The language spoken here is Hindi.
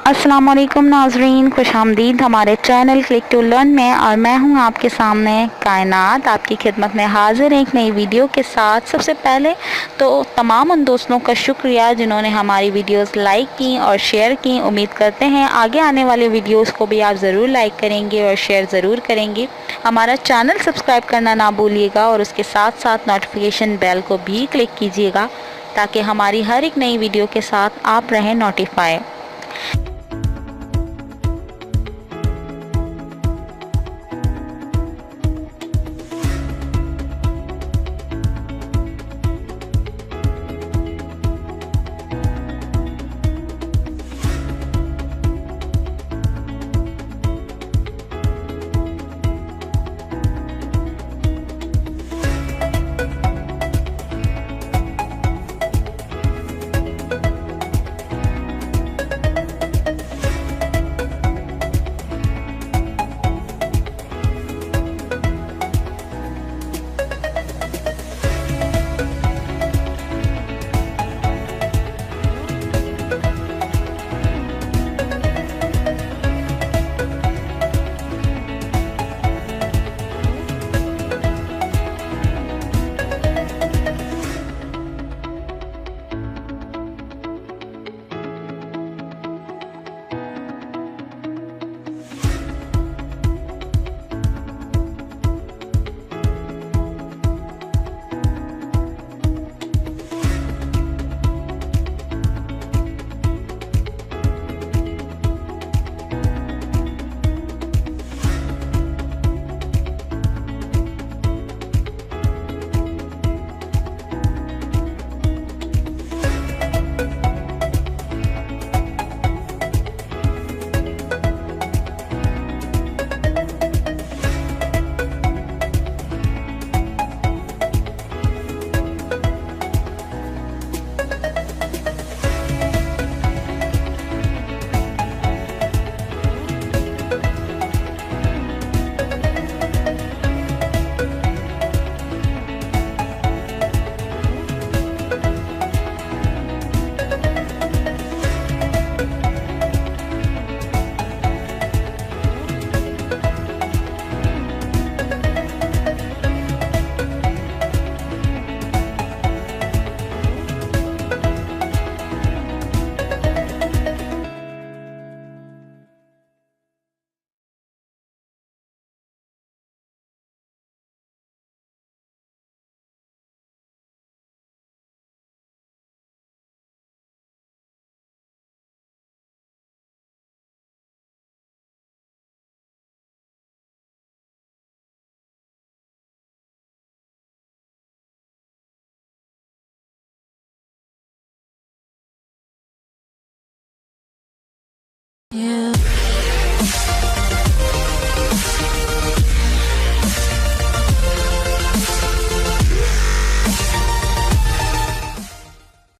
अस्सलाम वालेकुम नाज़रीन, खुशामदीद हमारे चैनल क्लिक टू लर्न में। और मैं हूं आपके सामने कायनात, आपकी खिदमत में हाजिर एक नई वीडियो के साथ। सबसे पहले तो तमाम उन दोस्तों का शुक्रिया जिन्होंने हमारी वीडियोस लाइक की और शेयर की। उम्मीद करते हैं आगे आने वाले वीडियोस को भी आप ज़रूर लाइक करेंगे और शेयर ज़रूर करेंगे। हमारा चैनल सब्सक्राइब करना ना भूलिएगा और उसके साथ साथ नोटिफिकेशन बेल को भी क्लिक कीजिएगा ताकि हमारी हर एक नई वीडियो के साथ आप रहें नोटिफाई।